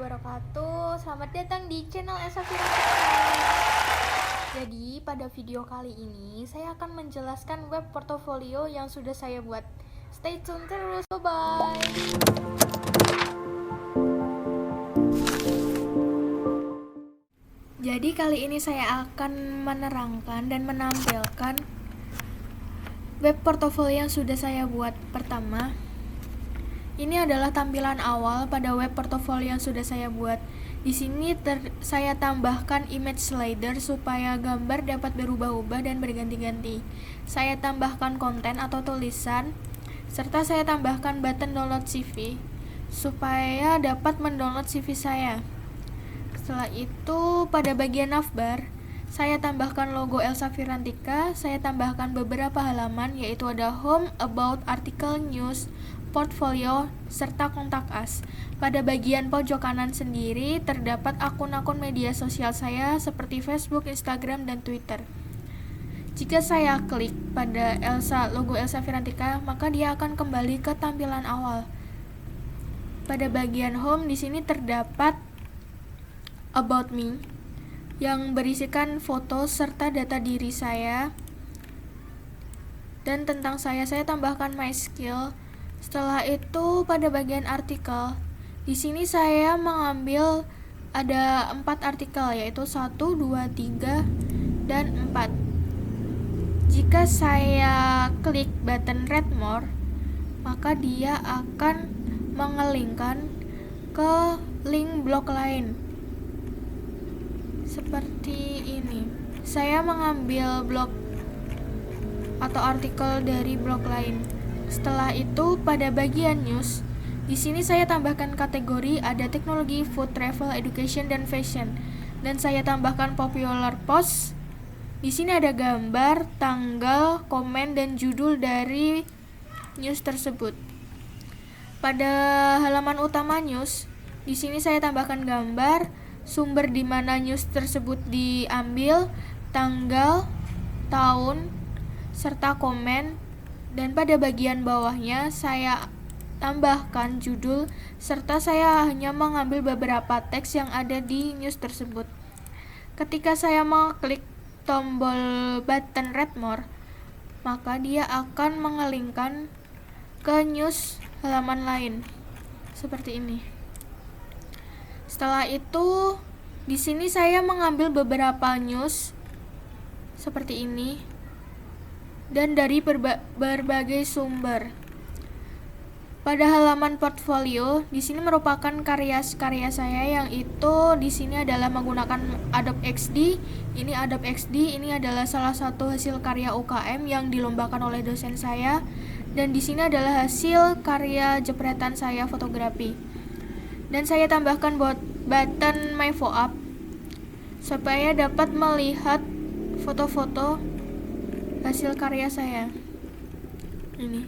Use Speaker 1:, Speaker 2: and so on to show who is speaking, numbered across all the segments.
Speaker 1: wabarakatuh. Selamat datang di channel Elsa Firman. Jadi pada video kali ini saya akan menjelaskan web portofolio yang sudah saya buat. Stay tune terus, bye-bye. Jadi kali ini saya akan menerangkan dan menampilkan web portofolio yang sudah saya buat. Pertama, ini adalah tampilan awal pada web portofolio yang sudah saya buat. Di sini saya tambahkan image slider supaya gambar dapat berubah-ubah dan berganti-ganti. Saya tambahkan konten atau tulisan, serta saya tambahkan button download CV supaya dapat mendownload CV saya. Setelah itu, pada bagian navbar, saya tambahkan logo Elsa Firantika, saya tambahkan beberapa halaman, yaitu ada home, about, artikel, news, portfolio, serta kontak us. Pada bagian pojok kanan sendiri terdapat akun-akun media sosial saya seperti Facebook, Instagram, dan Twitter. Jika saya klik pada logo Elsa Firantika, maka dia akan kembali ke tampilan awal. Pada bagian home di sini terdapat about me yang berisikan foto serta data diri saya, dan tentang saya tambahkan my skill. Setelah itu pada bagian artikel, di sini saya mengambil ada 4 artikel, yaitu 1, 2, 3, dan 4. Jika saya klik button read more, maka dia akan mengelingkan ke link blog lain. Seperti ini. Saya mengambil blog atau artikel dari blog lain. Setelah itu pada bagian news, di sini saya tambahkan kategori ada teknologi, food, travel, education, dan fashion. Dan saya tambahkan popular post. Di sini ada gambar, tanggal, komen, dan judul dari news tersebut. Pada halaman utama news, di sini saya tambahkan gambar, sumber di mana news tersebut diambil, tanggal, tahun, serta komen. Dan pada bagian bawahnya saya tambahkan judul, serta saya hanya mengambil beberapa teks yang ada di news tersebut. Ketika saya mengklik tombol button read more, maka dia akan mengelingkan ke news halaman lain seperti ini. Setelah itu, di sini saya mengambil beberapa news seperti ini dan dari berbagai sumber. Pada halaman portfolio, di sini merupakan karya saya yang itu di sini adalah menggunakan Adobe XD. Ini Adobe XD ini adalah salah satu hasil karya UKM yang dilombakan oleh dosen saya, dan di sini adalah hasil karya jepretan saya fotografi. Dan saya tambahkan button my photo up supaya dapat melihat foto-foto hasil karya saya ini.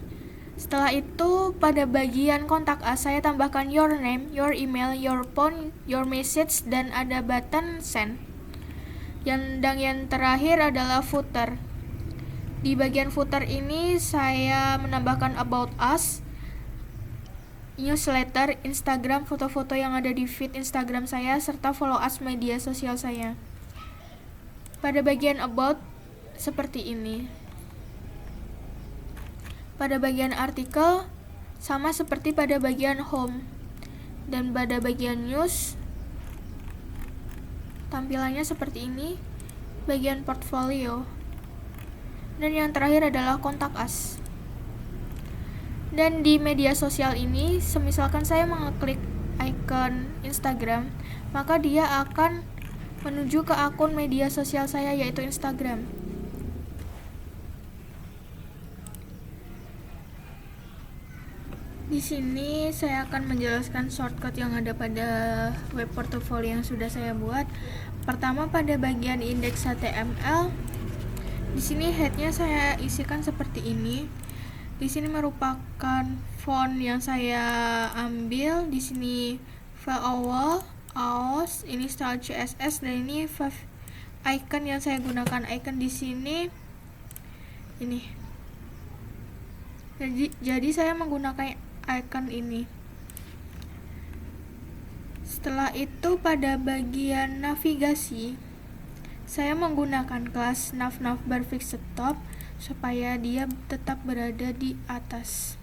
Speaker 1: Setelah itu pada bagian kontak us saya tambahkan your name, your email, your phone, your message, dan ada button send. Dan yang terakhir adalah footer. Di bagian footer ini saya menambahkan about us, newsletter, Instagram, foto-foto yang ada di feed Instagram saya, serta follow us media sosial saya. Pada bagian about seperti ini. Pada bagian artikel sama seperti pada bagian home, dan pada bagian news tampilannya seperti ini. Bagian portfolio, dan yang terakhir adalah kontak us. Dan di media sosial ini, semisalkan saya mengklik icon Instagram, maka dia akan menuju ke akun media sosial saya, yaitu Instagram. Di sini saya akan menjelaskan shortcut yang ada pada web portfolio yang sudah saya buat. Pertama pada bagian indeks HTML, di sini headnya saya isikan seperti ini. Di sini merupakan font yang saya ambil. Di sini file awal, AOS, ini style CSS, dan ini icon yang saya gunakan. Icon di sini ini. Jadi saya menggunakan icon ini. Setelah itu pada bagian navigasi, saya menggunakan kelas navbar fix stop supaya dia tetap berada di atas.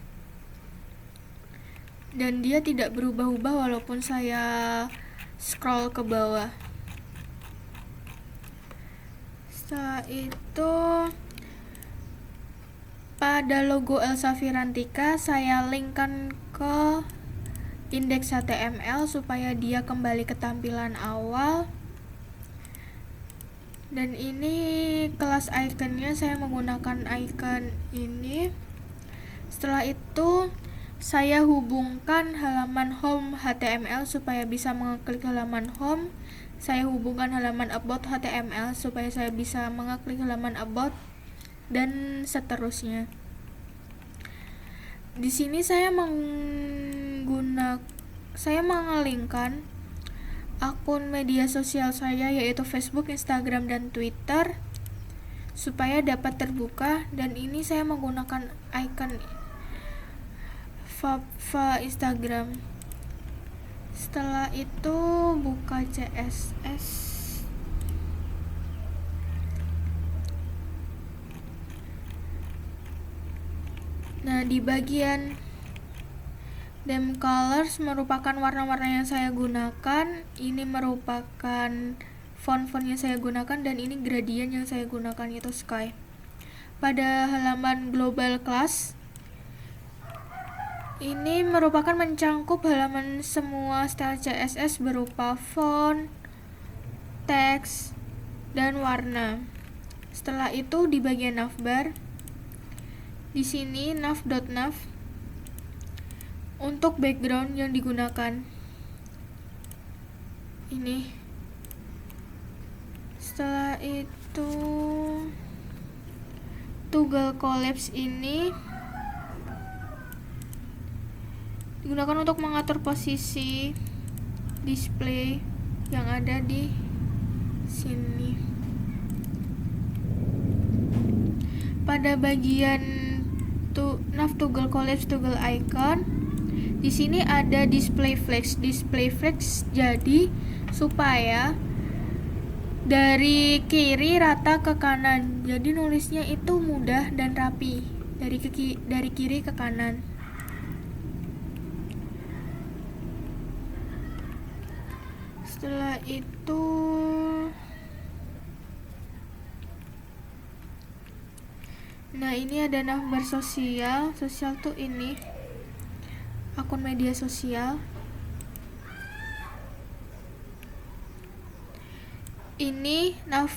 Speaker 1: Dan dia tidak berubah-ubah walaupun saya scroll ke bawah. Setelah itu pada logo Elsa Firantika saya linkkan ke indeks HTML supaya dia kembali ke tampilan awal. Dan ini kelas iconnya, saya menggunakan icon ini. Setelah itu saya hubungkan halaman home HTML supaya bisa mengeklik halaman home. Saya hubungkan halaman about HTML supaya saya bisa mengeklik halaman about, dan seterusnya. Di sini saya mengelingkan akun media sosial saya, yaitu Facebook, Instagram, dan Twitter, supaya dapat terbuka. Dan ini saya menggunakan icon Fava Instagram. Setelah itu buka CSS. Nah, di bagian theme colors merupakan warna-warna yang saya gunakan. Ini merupakan font-font yang saya gunakan, dan ini gradient yang saya gunakan, yaitu sky. Pada halaman global class, ini merupakan mencangkup halaman semua style CSS berupa font, teks, dan warna. Setelah itu di bagian navbar, di sini nav.nav untuk background yang digunakan. Ini. Setelah itu toggle collapse ini digunakan untuk mengatur posisi display yang ada di sini. Pada bagian nav toggle collapse toggle icon, di sini ada display flex. Display flex jadi supaya dari kiri rata ke kanan. Jadi nulisnya itu mudah dan rapi dari kiri ke kanan. Setelah itu ini ada navbar sosial. Sosial tuh ini akun media sosial. Ini nav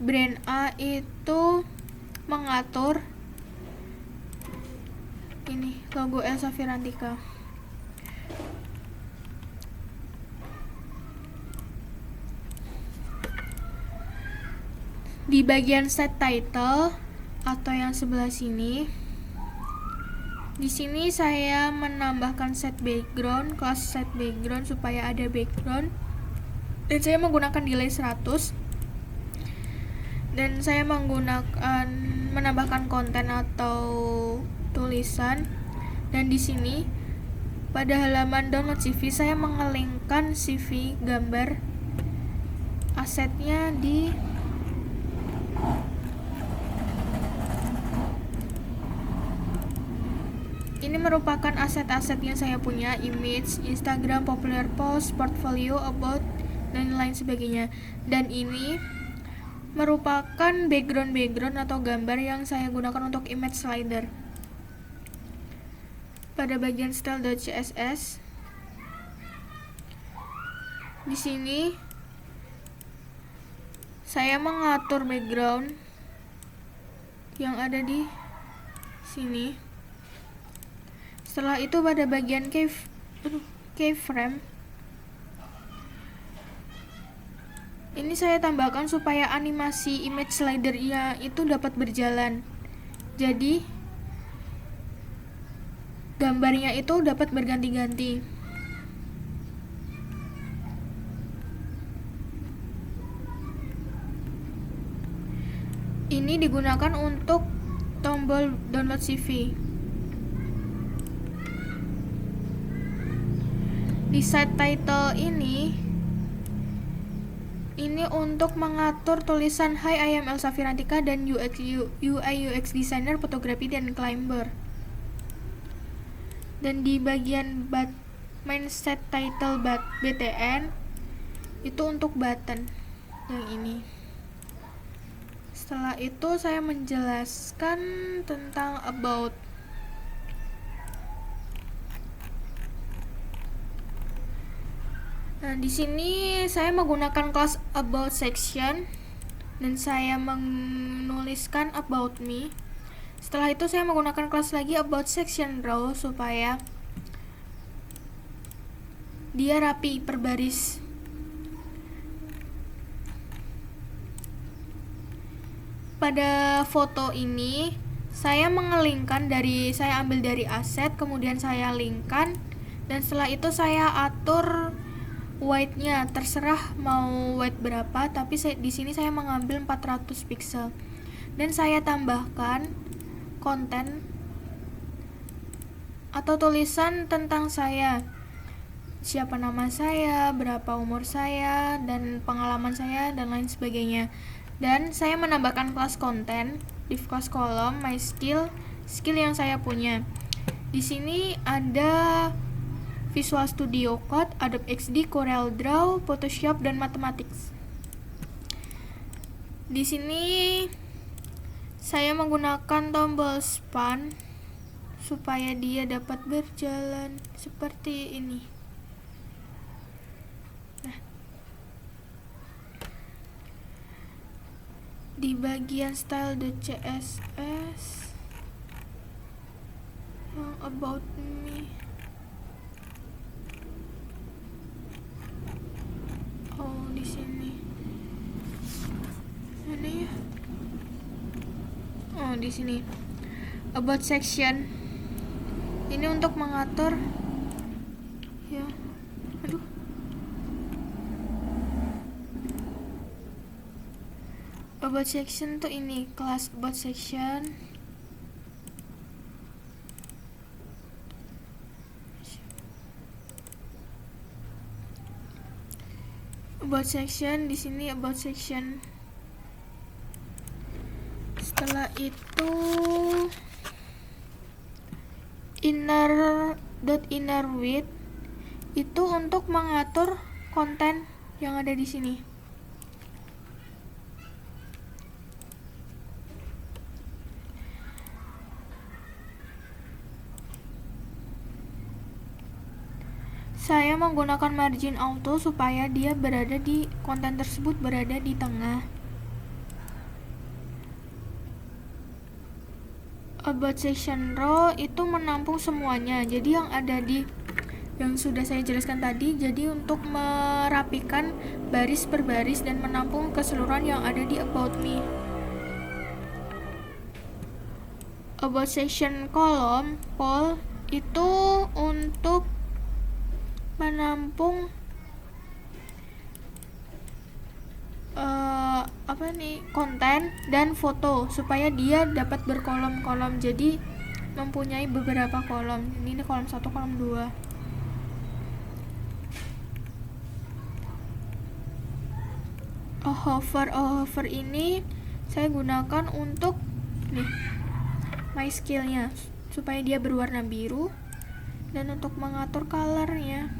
Speaker 1: brand A itu mengatur ini logo Elsa Firantika. Di bagian set title atau yang sebelah sini, di sini saya menambahkan set background, kelas set background supaya ada background, dan saya menggunakan delay 100, dan saya menambahkan konten atau tulisan. Dan di sini pada halaman download CV saya mengelingkan CV gambar asetnya di ini merupakan aset-aset yang saya punya, image, Instagram, popular post, portfolio, about, dan lain sebagainya. Dan ini merupakan background atau gambar yang saya gunakan untuk image slider. Pada bagian style.css, di sini saya mengatur background yang ada di sini. Setelah itu pada bagian keyframe, ini saya tambahkan supaya animasi image slider-nya itu dapat berjalan. Jadi gambarnya itu dapat berganti-ganti. Ini digunakan untuk tombol download CV. di site title ini untuk mengatur tulisan Hi, I am Elsa Firantika dan UI UX designer, fotografi dan climber. Dan di bagian main set title BTN itu untuk button yang ini. Setelah itu saya menjelaskan tentang about. Nah, di sini saya menggunakan kelas about section dan saya menuliskan about me. Setelah itu saya menggunakan kelas lagi about section row supaya dia rapi per baris. Pada foto ini saya mengelingkan saya ambil dari aset, kemudian saya linkkan, dan setelah itu saya atur white-nya, terserah mau white berapa, tapi di sini saya mengambil 400 pixel dan saya tambahkan konten atau tulisan tentang saya, siapa nama saya, berapa umur saya, dan pengalaman saya, dan lain sebagainya. Dan saya menambahkan kelas konten di kelas kolom my skill yang saya punya. Di sini ada Visual Studio Code, Adobe XD, CorelDRAW, Photoshop, dan Mathematics. Di sini saya menggunakan tombol span supaya dia dapat berjalan seperti ini. Nah, di bagian style.css yang about me, di sini. Mana ya? Di sini. About section. Ini untuk mengatur ya. Aduh. About section tuh ini, kelas about section. About section, di sini about section. Setelah itu inner width itu untuk mengatur konten yang ada di sini. Saya menggunakan margin auto supaya dia konten tersebut berada di tengah. About section row itu menampung semuanya. Jadi yang sudah saya jelaskan tadi, jadi untuk merapikan baris per baris dan menampung keseluruhan yang ada di about me. About section column poll itu untuk menampung konten dan foto supaya dia dapat berkolom-kolom, jadi mempunyai beberapa kolom. Ini kolom 1, kolom 2. Hover ini saya gunakan untuk my skill-nya supaya dia berwarna biru, dan untuk mengatur color-nya.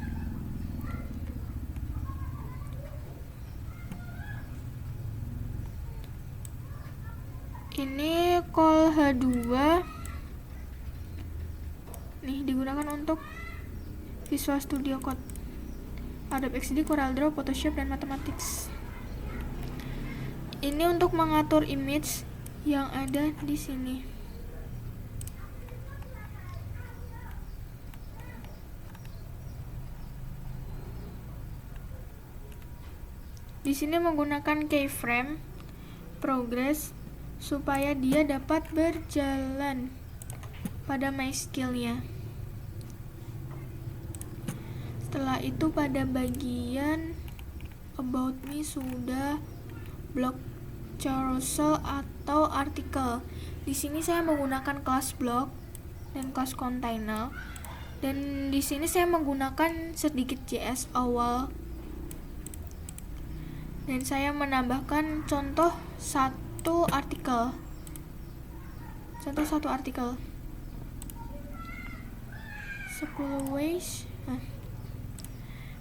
Speaker 1: Ini col H2 digunakan untuk Visual Studio Code, Adobe XD, CorelDRAW, Photoshop, dan Mathematics. Ini untuk mengatur image yang ada di sini. Di sini menggunakan keyframe progress supaya dia dapat berjalan pada my skill-nya. Setelah itu pada bagian about me sudah blog carousel atau artikel. Di sini saya menggunakan kelas blog dan kelas container Dan di sini saya menggunakan sedikit JS awal. Dan saya menambahkan contoh satu artikel. 10 ways.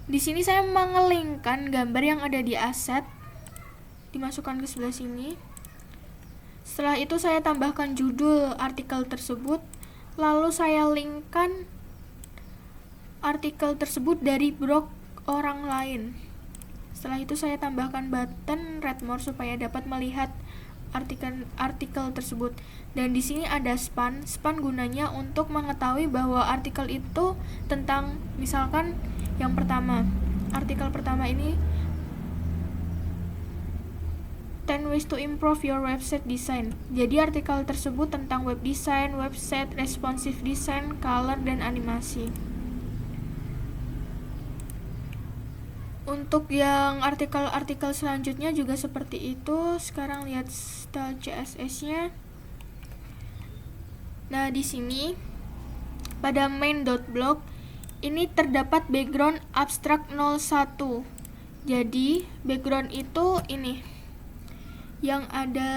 Speaker 1: Di sini saya mengelingkan gambar yang ada di aset, dimasukkan ke sebelah sini. Setelah itu saya tambahkan judul artikel tersebut, lalu saya linkkan artikel tersebut dari blog orang lain. Setelah itu saya tambahkan button read more supaya dapat melihat artikel tersebut. Dan di sini ada span gunanya untuk mengetahui bahwa artikel itu tentang, misalkan yang pertama, artikel pertama ini 10 ways to improve your website design. Jadi artikel tersebut tentang web design, website, responsive design, color, dan animasi. Untuk yang artikel-artikel selanjutnya juga seperti itu. Sekarang lihat style CSS-nya. Nah, di sini pada main.blog ini terdapat background abstract 01. Jadi, background itu ini yang ada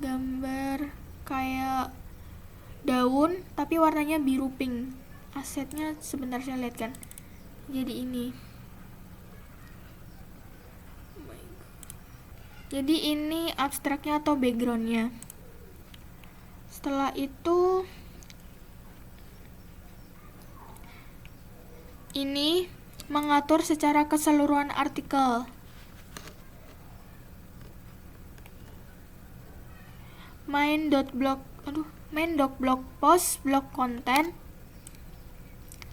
Speaker 1: gambar kayak daun tapi warnanya biru pink. Asetnya sebentar saya lihat kan. Jadi ini. Jadi ini abstraknya atau backgroundnya. Setelah itu ini mengatur secara keseluruhan artikel. main.blog post blog konten.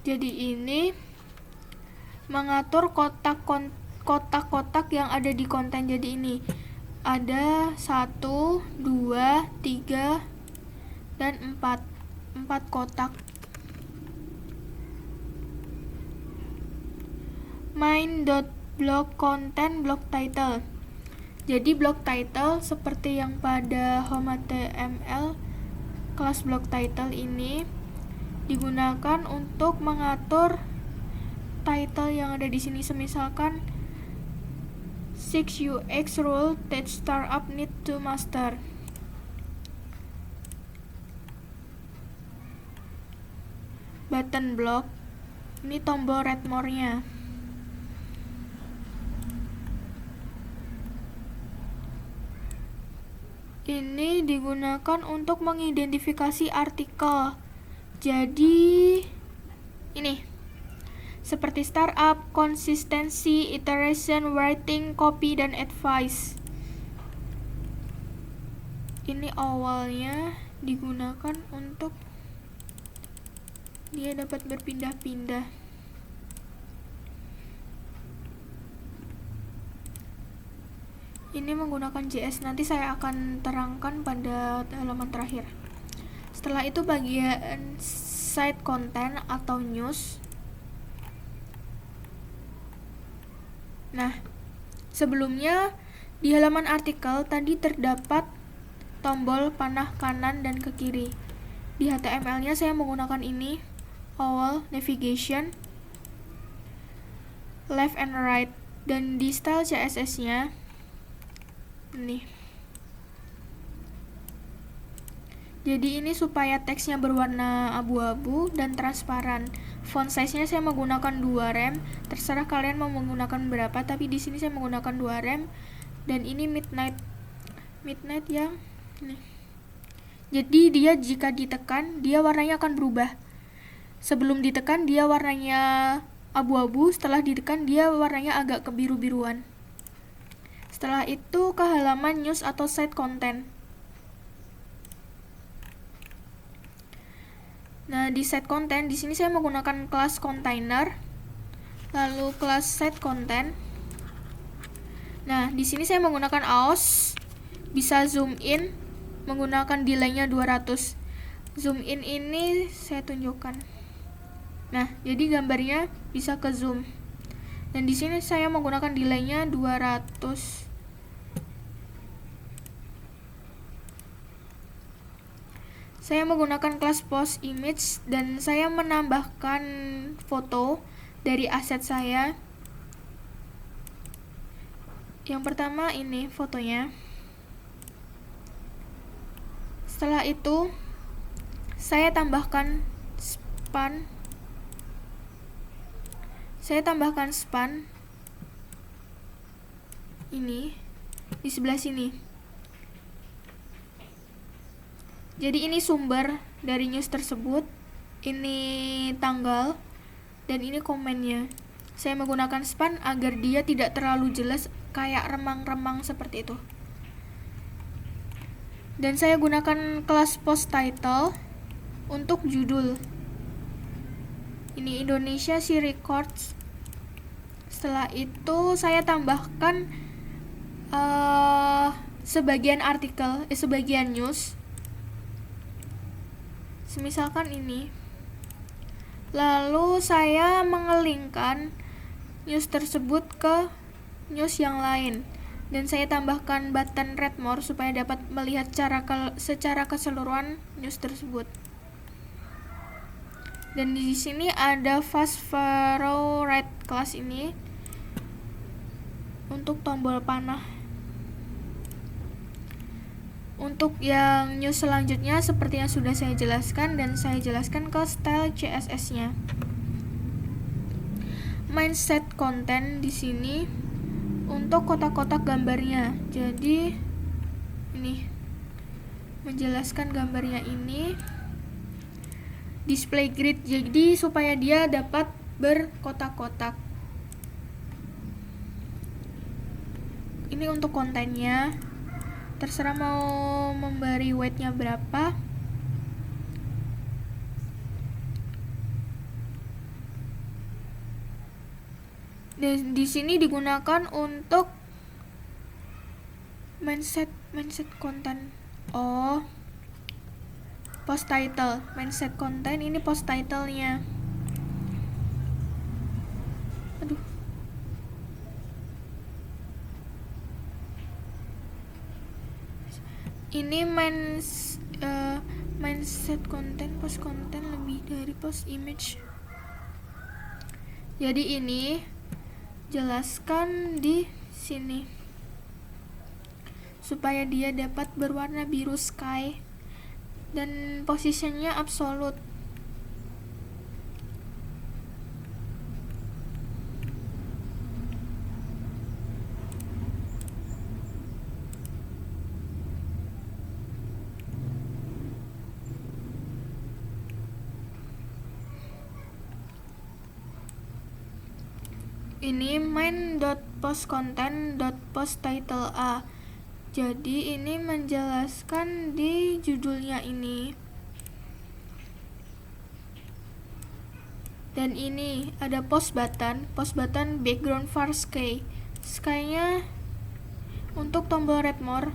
Speaker 1: Jadi ini mengatur kotak-kotak yang ada di konten. Jadi ini ada 1, 2, 3, dan 4 kotak. main.blog content blog title. Jadi blog title seperti yang pada home.html, kelas blog title ini digunakan untuk mengatur title yang ada di sini. Semisalkan 6 UX rule that startup need to master. Button block, ini tombol read more-nya. Ini digunakan untuk mengidentifikasi artikel. Jadi ini seperti startup, konsistensi, iteration, writing, copy, dan advice. Ini awalnya digunakan untuk dia dapat berpindah-pindah. Ini menggunakan JS, nanti saya akan terangkan pada halaman terakhir. Setelah itu bagian site content atau news. Nah, sebelumnya di halaman artikel tadi terdapat tombol panah kanan dan ke kiri. Di HTML-nya saya menggunakan ini, all, navigation, left and right. Dan di style CSS-nya nih. Jadi ini supaya teksnya berwarna abu-abu dan transparan. Font size-nya saya menggunakan 2 rem. Terserah kalian mau menggunakan berapa, tapi di sini saya menggunakan 2 rem. Dan ini midnight yang ini. Jadi dia jika ditekan, dia warnanya akan berubah. Sebelum ditekan dia warnanya abu-abu, setelah ditekan dia warnanya agak kebiru-biruan. Setelah itu ke halaman news atau site content. Nah, di site content di sini saya menggunakan kelas container, lalu kelas site content. Nah, di sini saya menggunakan AOS, bisa zoom in menggunakan delay-nya 200. Zoom in ini saya tunjukkan. Nah, jadi gambarnya bisa ke zoom. Dan di sini saya menggunakan delay-nya 200. Saya menggunakan kelas post image dan saya menambahkan foto dari aset saya. Yang pertama ini fotonya. Setelah itu saya tambahkan span. Ini di sebelah sini. Jadi ini sumber dari news tersebut, ini tanggal, dan ini komennya. Saya menggunakan span agar dia tidak terlalu jelas kayak remang-remang seperti itu. Dan saya gunakan kelas post title untuk judul. Ini Indonesia Sea Records. Setelah itu saya tambahkan sebagian artikel, sebagian news. Misalkan ini. Lalu saya mengelingkan news tersebut ke news yang lain. Dan saya tambahkan button read more supaya dapat melihat secara keseluruhan news tersebut. Dan di sini ada fast forward kelas ini untuk tombol panah. Untuk yang news selanjutnya seperti yang sudah saya jelaskan, dan saya jelaskan ke style CSS-nya. Mindset content di sini untuk kotak-kotak gambarnya. Jadi ini menjelaskan gambarnya ini. Display grid, jadi supaya dia dapat berkotak-kotak. Ini untuk kontennya. Terserah mau memberi weight-nya berapa. Dan di sini digunakan untuk mindset content. Post title, mindset content, ini post title-nya. Ini mindset content, post content lebih dari post image. Jadi ini jelaskan di sini supaya dia dapat berwarna biru sky dan posisinya absolute. Ini main.postContent.postTitle A. Jadi ini menjelaskan di judulnya ini. Dan ini ada post button background far sky. Sky-nya untuk tombol read more.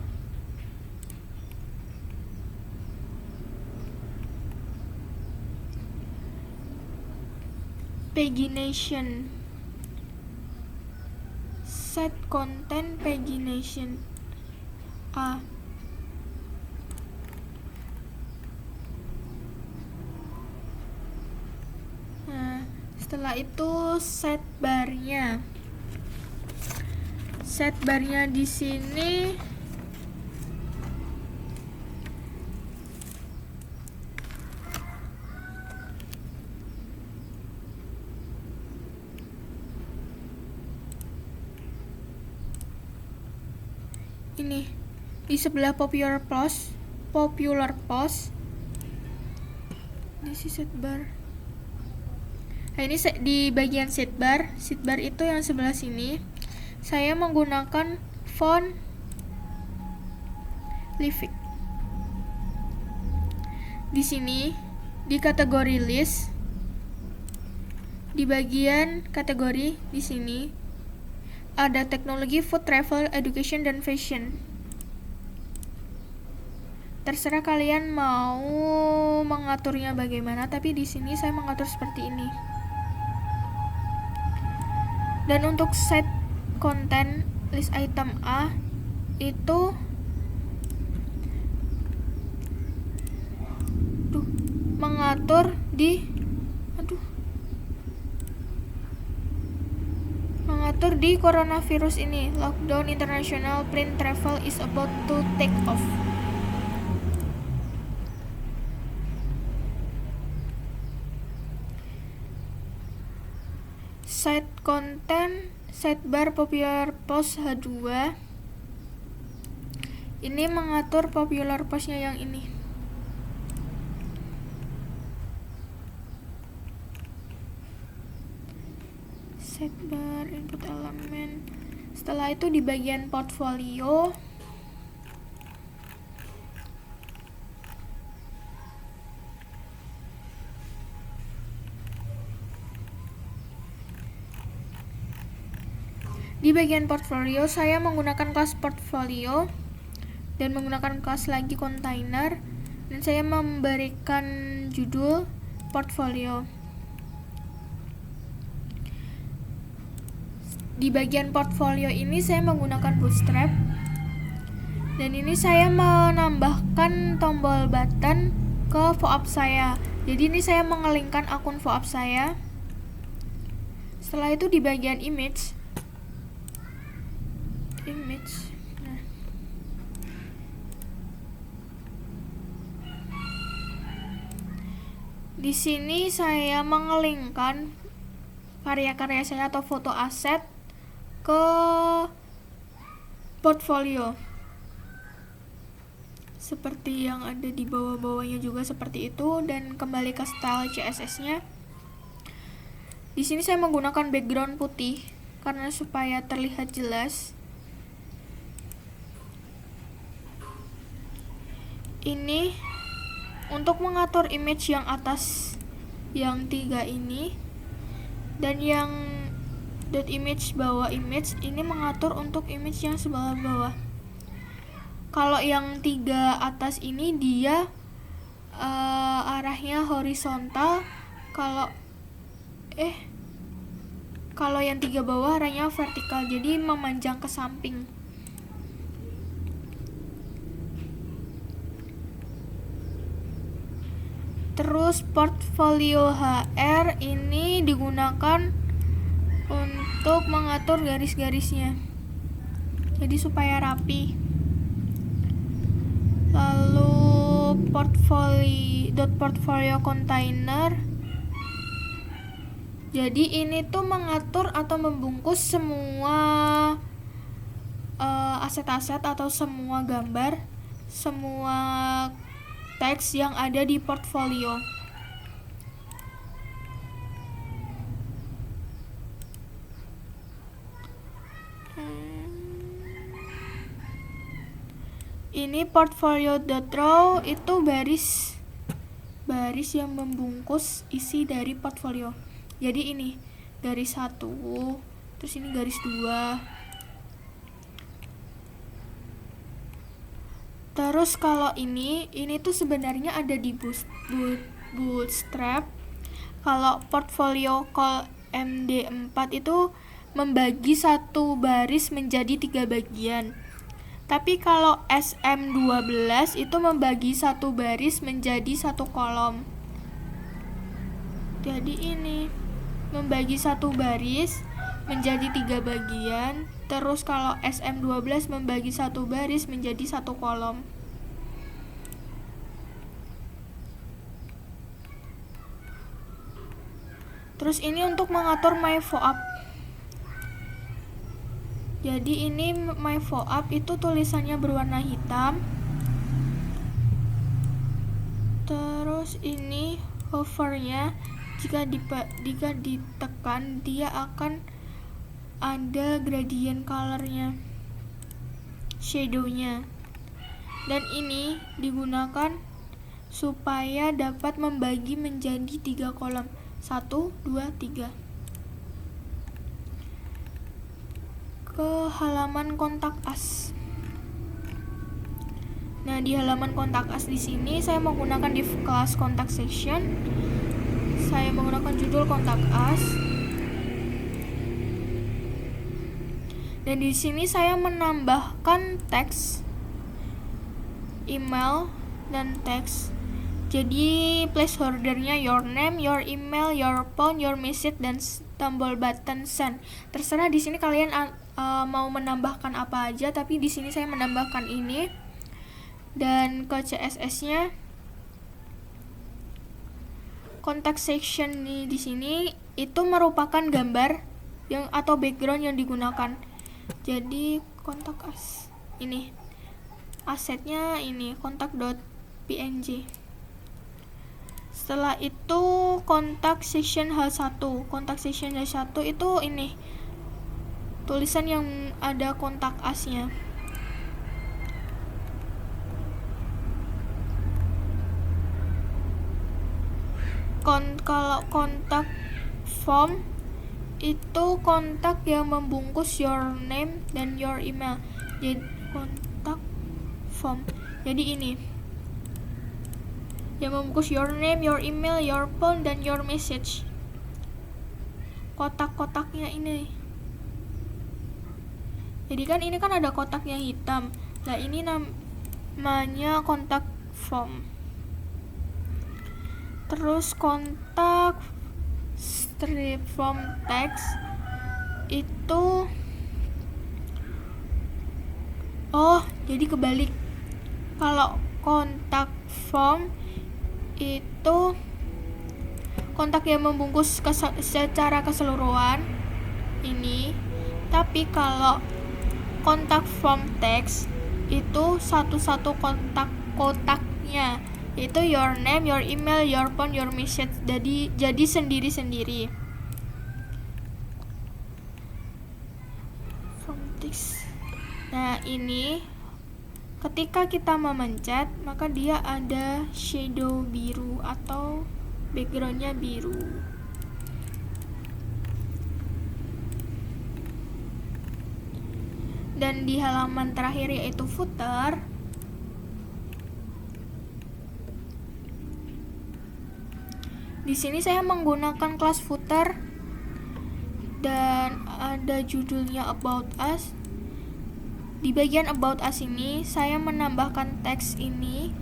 Speaker 1: Pagination. Set content pagination A. Nah, setelah itu set barnya. Set barnya di sini ini di sebelah popular post ini si set bar. Nah, ini di bagian sidebar itu yang sebelah sini saya menggunakan font Livik. Di sini di kategori list, di bagian kategori di sini ada teknologi, food, travel, education, dan fashion. Terserah kalian mau mengaturnya bagaimana, tapi di sini saya mengatur seperti ini. Dan untuk set content list item A itu mengatur di coronavirus ini. Lockdown international plane travel is about to take off. Site content sidebar popular post H2. Ini mengatur popular postnya yang ini. Sidebar input elemen. Setelah itu di bagian portfolio saya menggunakan kelas portfolio dan menggunakan kelas lagi container, dan saya memberikan judul portfolio. Di bagian portfolio ini saya menggunakan Bootstrap, dan ini saya menambahkan tombol button ke VoApp saya. Jadi ini saya mengelingkan akun VoApp saya. Setelah itu di bagian image. Nah, di sini saya mengelingkan karya-karya saya atau foto aset ke portfolio. Seperti yang ada di bawah-bawahnya juga seperti itu, dan kembali ke style CSS-nya. Di sini saya menggunakan background putih karena supaya terlihat jelas. Ini untuk mengatur image yang atas, yang 3 ini, dan yang .image bawah image ini mengatur untuk image yang sebelah bawah. Kalau yang 3 atas ini dia arahnya horizontal, kalau yang 3 bawah arahnya vertikal, jadi memanjang ke samping. Terus portfolio HR ini digunakan untuk mengatur garis-garisnya, jadi supaya rapi. Lalu portfolio container, jadi ini tuh mengatur atau membungkus semua aset-aset atau semua gambar, semua teks yang ada di portfolio. Ini portfolio.row itu baris yang membungkus isi dari portfolio. Jadi ini garis 1, terus ini garis 2. Terus kalau ini tuh sebenarnya ada di Bootstrap. Kalau portfolio call MD4 itu membagi satu baris menjadi 3 bagian. Tapi kalau SM12 itu membagi satu baris menjadi 1 kolom. Jadi ini membagi satu baris menjadi 3 bagian. Terus kalau SM12 membagi satu baris menjadi 1 kolom. Terus ini untuk mengatur my VoApp. Jadi ini my VoApp itu tulisannya berwarna hitam. Terus ini hovernya, jika ditekan dia akan ada gradient colornya, shadownya, dan ini digunakan supaya dapat membagi menjadi 3 kolom, 1, 2, 3. Ke halaman kontak us. Nah, di halaman kontak us di sini saya menggunakan div class contact section. Saya menggunakan judul kontak us. Dan di sini saya menambahkan teks email dan teks Jadi placeholdernya your name, your email, your phone, your message, dan tombol button send. Terserah di sini kalian mau menambahkan apa aja, tapi di sini saya menambahkan ini. Dan ke CSS-nya, contact section di sini itu merupakan gambar yang atau background yang digunakan. Jadi kontak ini asetnya ini kontak.png. Setelah itu kontak section H1. Kontak section H1 itu ini tulisan yang ada kontak us-nya. Kalau kontak form itu kontak yang membungkus your name dan your email. Jadi kontak form. Jadi ini yang membungkus your name, your email, your phone, dan your message. Kotak-kotaknya ini. Jadi kan ini kan ada kotak yang hitam. Nah ini namanya kontak form. Terus kontak strip from text itu jadi kebalik. Kalau kontak form itu kontak yang membungkus secara keseluruhan ini, tapi kalau kontak form text itu satu-satu kotaknya, itu your name, your email, your phone, your message, jadi sendiri-sendiri. Form text. Nah ini ketika kita memencet, maka dia ada shadow biru atau backgroundnya biru. Dan di halaman terakhir yaitu footer, di sini saya menggunakan kelas footer dan ada judulnya About Us. Di bagian About Us ini, saya menambahkan teks ini.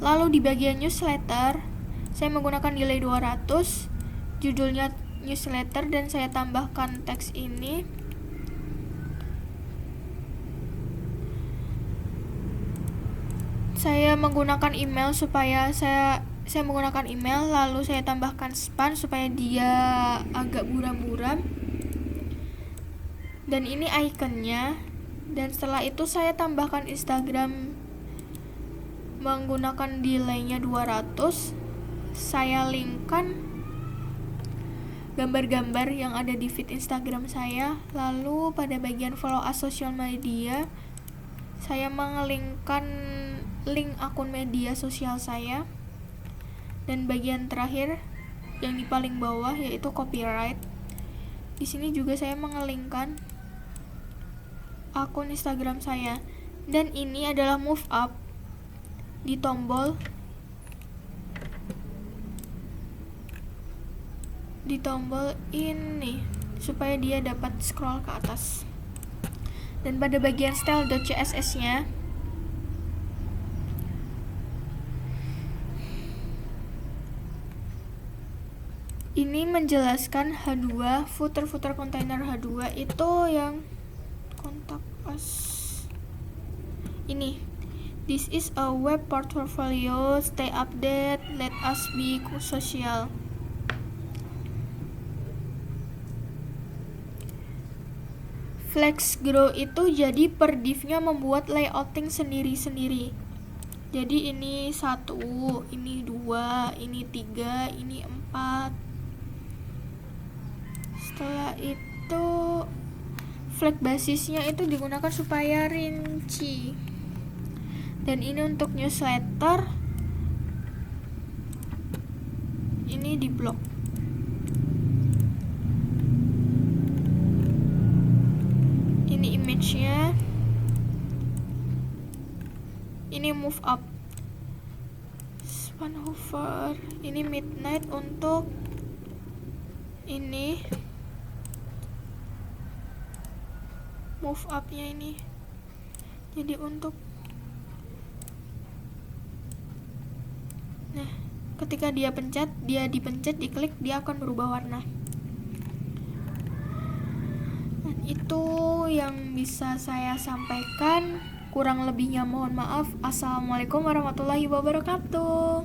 Speaker 1: Lalu di bagian Newsletter, saya menggunakan delay 200, judulnya Newsletter, dan saya tambahkan teks ini. Saya menggunakan email supaya saya menggunakan email, lalu saya tambahkan span supaya dia agak buram-buram. Dan ini ikonnya. Dan setelah itu saya tambahkan Instagram menggunakan delay-nya 200. Saya linkkan gambar-gambar yang ada di feed Instagram saya. Lalu pada bagian follow us social media, saya menglinkkan link akun media sosial saya. Dan bagian terakhir yang di paling bawah yaitu copyright. Di sini juga saya menglinkkan akun Instagram saya. Dan ini adalah move up di tombol ini supaya dia dapat scroll ke atas. Dan pada bagian style.css nya ini menjelaskan H2, footer container H2 itu yang kontak us ini. This is a web portfolio, stay update, let us be social. Flex Grow itu jadi per div-nya membuat layouting sendiri-sendiri. Jadi ini 1, ini 2, ini 3, ini 4. Setelah itu flag basisnya itu digunakan supaya rinci. Dan ini untuk newsletter, ini di blog. Ini image-nya, ini move up, span hover, ini midnight untuk ini move up-nya ini. Jadi untuk ketika dia dipencet, diklik, dia akan berubah warna. Dan itu yang bisa saya sampaikan. Kurang lebihnya mohon maaf. Assalamualaikum warahmatullahi wabarakatuh.